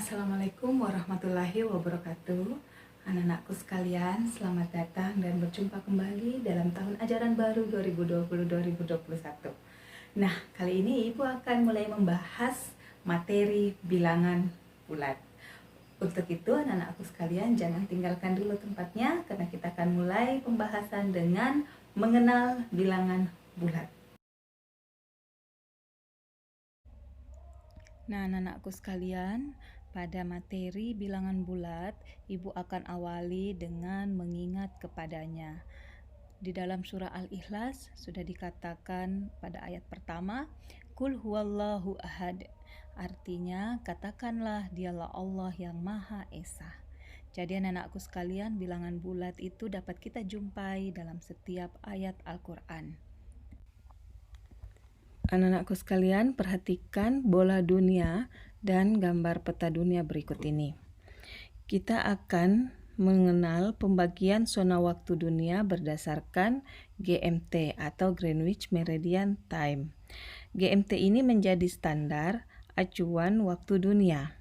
Assalamualaikum warahmatullahi wabarakatuh. Anak-anakku sekalian, selamat datang dan berjumpa kembali dalam tahun ajaran baru 2020-2021. Nah, kali ini Ibu akan mulai membahas materi bilangan bulat. Untuk itu, anak-anakku sekalian, jangan tinggalkan dulu tempatnya karena kita akan mulai pembahasan dengan mengenal bilangan bulat. Nah, anak-anakku sekalian, pada materi bilangan bulat, Ibu akan awali dengan mengingat kepadanya. Di dalam surah Al-Ikhlas sudah dikatakan pada ayat pertama, Qul huwallahu ahad. Artinya, katakanlah dialah Allah yang Maha Esa. Jadi anak-anakku sekalian, bilangan bulat itu dapat kita jumpai dalam setiap ayat Al-Quran. Anak-anakku sekalian, perhatikan bola dunia dan gambar peta dunia berikut ini. Kita akan mengenal pembagian zona waktu dunia berdasarkan GMT atau Greenwich Meridian Time. GMT ini menjadi standar acuan waktu dunia.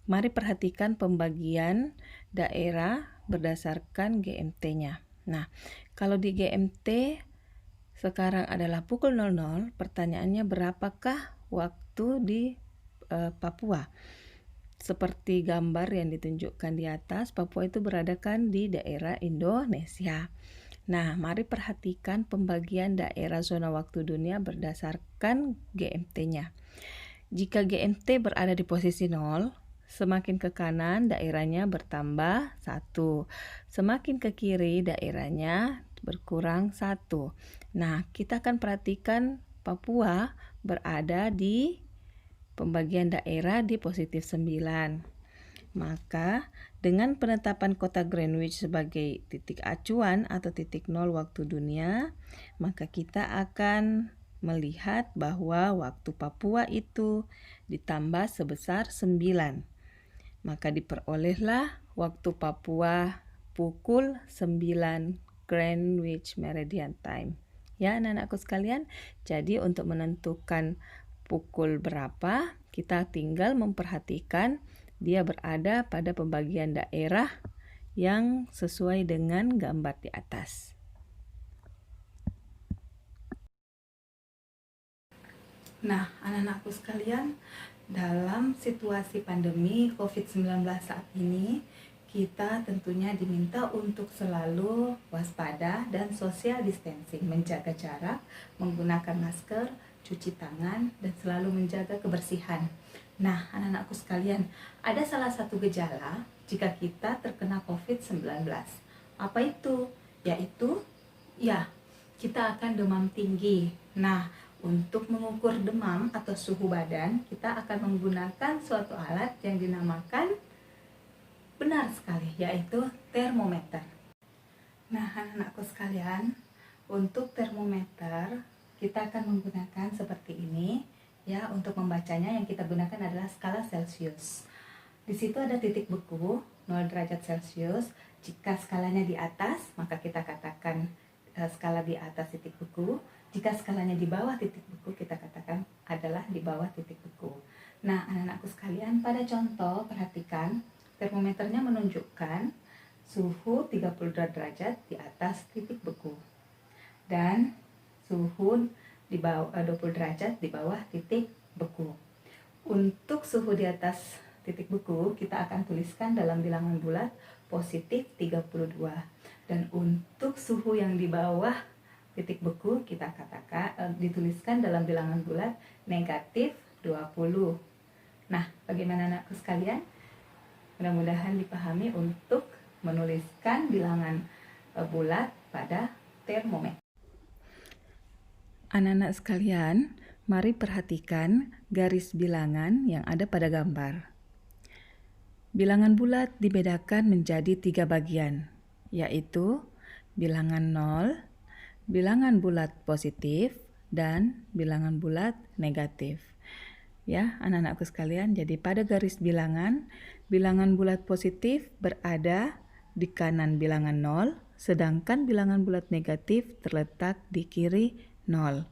Mari perhatikan pembagian daerah berdasarkan GMT-nya. Nah, kalau di GMT sekarang adalah pukul 00, pertanyaannya berapakah waktu di Papua? Seperti gambar yang ditunjukkan di atas, Papua itu beradakan di daerah Indonesia. Nah, mari perhatikan pembagian daerah zona waktu dunia berdasarkan GMT-nya. Jika GMT berada di posisi 0, semakin ke kanan daerahnya bertambah 1. Semakin ke kiri daerahnya berkurang 1. Nah, kita akan perhatikan Papua berada di pembagian daerah di positif 9. Maka dengan penetapan kota Greenwich sebagai titik acuan atau titik 0 waktu dunia, maka kita akan melihat bahwa waktu Papua itu ditambah sebesar 9. Maka diperolehlah waktu Papua pukul 9 Greenwich Meridian Time. Ya, anak-anakku sekalian, jadi untuk menentukan pukul berapa, kita tinggal memperhatikan dia berada pada pembagian daerah yang sesuai dengan gambar di atas. Nah, anak-anakku sekalian, dalam situasi pandemi COVID-19 saat ini, kita tentunya diminta untuk selalu waspada dan social distancing, menjaga jarak, menggunakan masker, cuci tangan, dan selalu menjaga kebersihan. Nah, anak-anakku sekalian, ada salah satu gejala jika kita terkena COVID-19. Apa itu? Yaitu, kita akan demam tinggi. Nah, untuk mengukur demam atau suhu badan, kita akan menggunakan suatu alat yang dinamakan, benar sekali, yaitu termometer. Nah, anak-anakku sekalian, untuk termometer kita akan menggunakan seperti ini. Ya, untuk membacanya yang kita gunakan adalah skala Celcius. Di situ ada titik beku 0 derajat Celcius. Jika skalanya di atas, maka kita katakan skala di atas titik beku. Jika skalanya di bawah titik beku, kita katakan adalah di bawah titik beku. Nah, anak-anakku sekalian, pada contoh perhatikan termometernya menunjukkan suhu 32 derajat di atas titik beku dan suhu di bawah 20 derajat di bawah titik beku. Untuk suhu di atas titik beku kita akan tuliskan dalam bilangan bulat positif 32, dan untuk suhu yang di bawah titik beku kita katakan dituliskan dalam bilangan bulat negatif 20. Nah, bagaimana anakku sekalian? Mudah-mudahan dipahami untuk menuliskan bilangan bulat pada termometer. Anak-anak sekalian, mari perhatikan garis bilangan yang ada pada gambar. Bilangan bulat dibedakan menjadi 3 bagian, yaitu bilangan 0, bilangan bulat positif, dan bilangan bulat negatif. Ya, anak-anakku sekalian, jadi pada garis bilangan bulat positif berada di kanan bilangan 0, sedangkan bilangan bulat negatif terletak di kiri 0.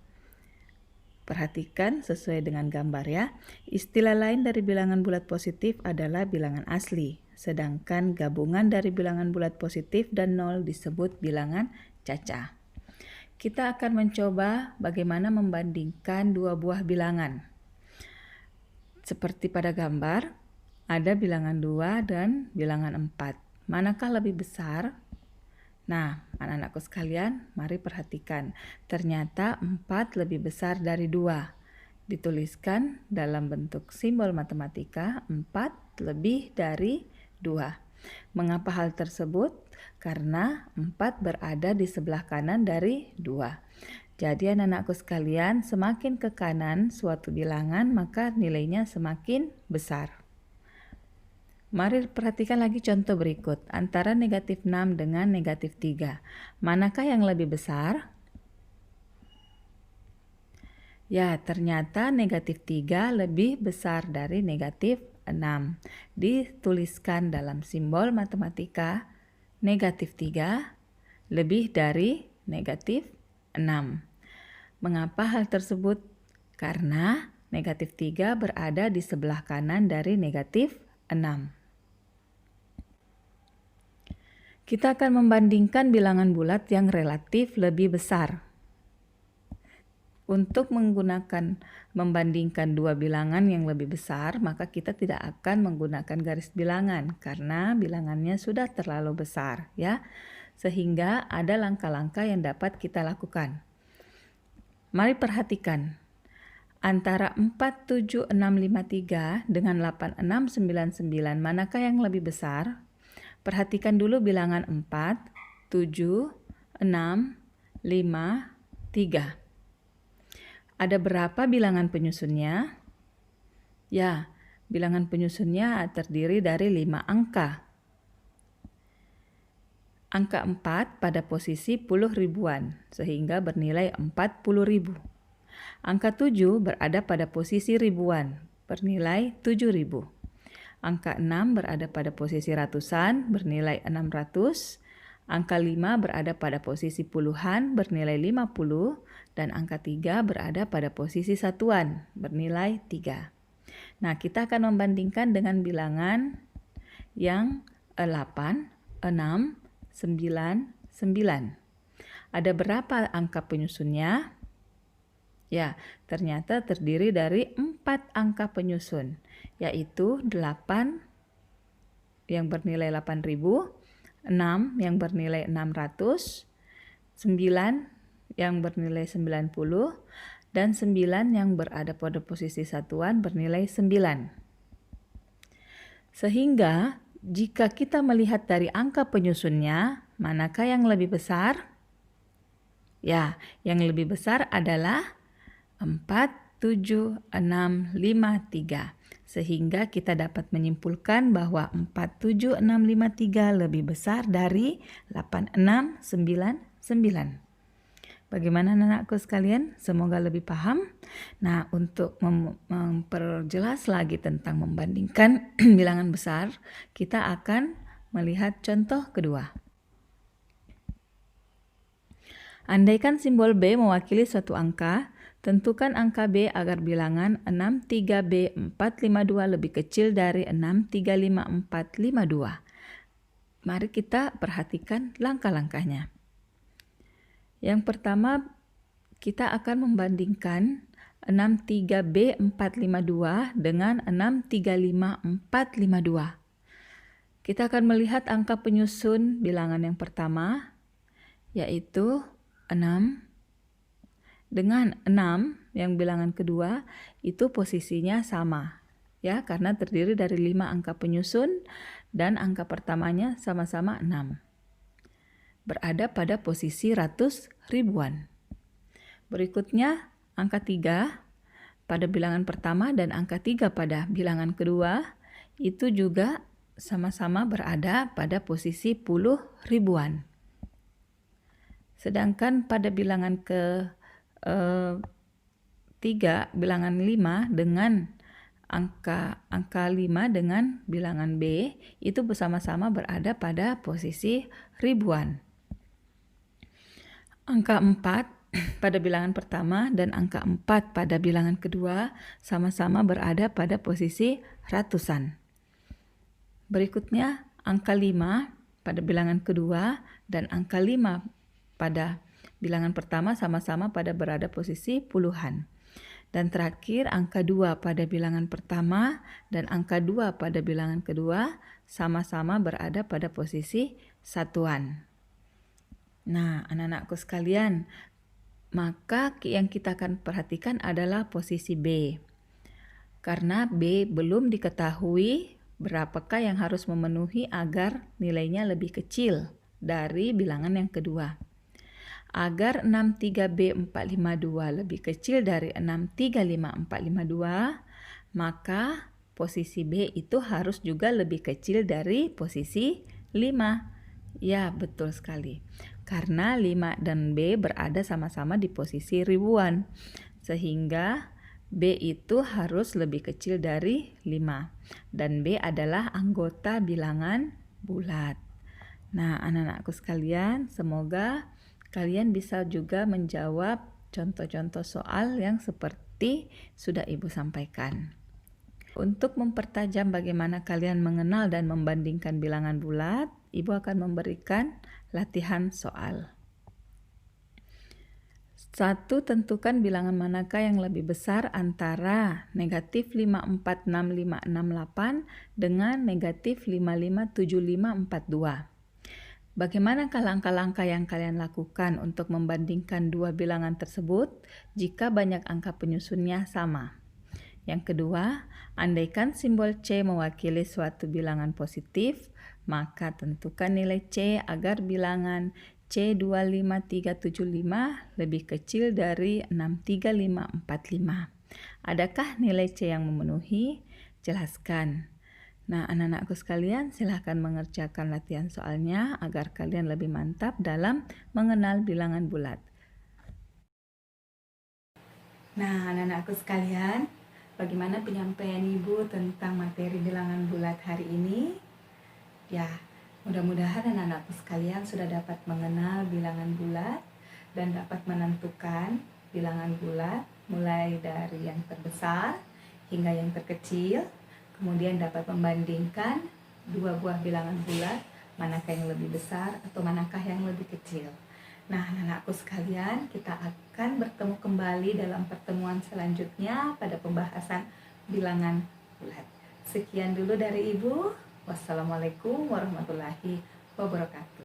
Perhatikan sesuai dengan gambar ya. Istilah lain dari bilangan bulat positif adalah bilangan asli. Sedangkan gabungan dari bilangan bulat positif dan nol disebut bilangan cacah. Kita akan mencoba bagaimana membandingkan dua buah bilangan. Seperti pada gambar, ada bilangan 2 dan bilangan 4. Manakah lebih besar? Nah, anak-anakku sekalian, mari perhatikan. Ternyata 4 lebih besar dari 2. Dituliskan dalam bentuk simbol matematika, 4 lebih dari 2. Mengapa hal tersebut? Karena 4 berada di sebelah kanan dari 2. Jadi anak-anakku sekalian, semakin ke kanan suatu bilangan, maka nilainya semakin besar. Mari perhatikan lagi contoh berikut, antara negatif 6 dengan negatif 3. Manakah yang lebih besar? Ya, ternyata negatif 3 lebih besar dari negatif 6. Dituliskan dalam simbol matematika, negatif 3 lebih dari negatif 6. Mengapa hal tersebut? Karena negatif 3 berada di sebelah kanan dari negatif 6. Kita akan membandingkan bilangan bulat yang relatif lebih besar. Untuk membandingkan dua bilangan yang lebih besar, maka kita tidak akan menggunakan garis bilangan karena bilangannya sudah terlalu besar, ya. Sehingga ada langkah-langkah yang dapat kita lakukan. Mari perhatikan. Antara 47653 dengan 8699, manakah yang lebih besar? Perhatikan dulu bilangan 4, 7, 6, 5, 3. Ada berapa bilangan penyusunnya? Ya, bilangan penyusunnya terdiri dari 5 angka. Angka 4 pada posisi puluh ribuan, sehingga bernilai 40.000. Angka 7 berada pada posisi ribuan, bernilai 7.000. Angka 6 berada pada posisi ratusan, bernilai 600. Angka 5 berada pada posisi puluhan, bernilai 50. Dan angka 3 berada pada posisi satuan, bernilai 3. Nah, kita akan membandingkan dengan bilangan yang 8, 6, 9, 9. Ada berapa angka penyusunnya? Ya, ternyata terdiri dari 4 angka penyusun, yaitu 8 yang bernilai 8.000, 6 yang bernilai 600, 9 yang bernilai 90, dan 9 yang berada pada posisi satuan bernilai 9. Sehingga jika kita melihat dari angka penyusunnya, manakah yang lebih besar? Ya, yang lebih besar adalah 4, 7, 6, 5, 3. Sehingga kita dapat menyimpulkan bahwa 4, 7, 6, 5, 3 lebih besar dari 8, 6, 9, 9. Bagaimana anak-anakku sekalian? Semoga lebih paham. Nah, untuk memperjelas lagi tentang membandingkan bilangan besar, kita akan melihat contoh kedua. Andaikan simbol B mewakili suatu angka, tentukan angka B agar bilangan 63B452 lebih kecil dari 635452. Mari kita perhatikan langkah-langkahnya. Yang pertama, kita akan membandingkan 63B452 dengan 635452. Kita akan melihat angka penyusun bilangan yang pertama, yaitu 6. Dengan 6 yang bilangan kedua itu posisinya sama, ya, karena terdiri dari 5 angka penyusun dan angka pertamanya sama-sama 6. Berada pada posisi ratus ribuan. Berikutnya angka 3 pada bilangan pertama dan angka 3 pada bilangan kedua itu juga sama-sama berada pada posisi puluh ribuan. Sedangkan pada bilangan ke 3, bilangan 5 dengan angka 5 dengan bilangan B itu bersama-sama berada pada posisi ribuan. Angka 4 pada bilangan pertama dan angka 4 pada bilangan kedua sama-sama berada pada posisi ratusan. Berikutnya, angka 5 pada bilangan kedua dan angka 5 pada bilangan pertama sama-sama pada berada posisi puluhan. Dan terakhir, angka 2 pada bilangan pertama dan angka 2 pada bilangan kedua sama-sama berada pada posisi satuan. Nah, anak-anakku sekalian, maka yang kita akan perhatikan adalah posisi B. Karena B belum diketahui berapakah yang harus memenuhi agar nilainya lebih kecil dari bilangan yang kedua. Agar 63B452 lebih kecil dari 635452, maka posisi B itu harus juga lebih kecil dari posisi 5. Ya, betul sekali. Karena 5 dan B berada sama-sama di posisi ribuan. Sehingga B itu harus lebih kecil dari 5. Dan B adalah anggota bilangan bulat. Nah, anak-anakku sekalian, semoga kalian bisa juga menjawab contoh-contoh soal yang seperti sudah Ibu sampaikan. Untuk mempertajam bagaimana kalian mengenal dan membandingkan bilangan bulat, Ibu akan memberikan latihan soal. 1. Tentukan bilangan manakah yang lebih besar antara negatif 5465568 dengan negatif 557542. Bagaimanakah langkah-langkah yang kalian lakukan untuk membandingkan dua bilangan tersebut jika banyak angka penyusunnya sama? Yang kedua, andaikan simbol C mewakili suatu bilangan positif, maka tentukan nilai C agar bilangan C25375 lebih kecil dari 63545. Adakah nilai C yang memenuhi? Jelaskan. Nah, anak-anakku sekalian, silahkan mengerjakan latihan soalnya agar kalian lebih mantap dalam mengenal bilangan bulat. Nah, anak-anakku sekalian, bagaimana penyampaian Ibu tentang materi bilangan bulat hari ini? Ya, mudah-mudahan anak-anakku sekalian sudah dapat mengenal bilangan bulat dan dapat menentukan bilangan bulat mulai dari yang terbesar hingga yang terkecil. Kemudian dapat membandingkan dua buah bilangan bulat, manakah yang lebih besar atau manakah yang lebih kecil. Nah, anak-anakku sekalian, kita akan bertemu kembali dalam pertemuan selanjutnya pada pembahasan bilangan bulat. Sekian dulu dari Ibu. Wassalamualaikum warahmatullahi wabarakatuh.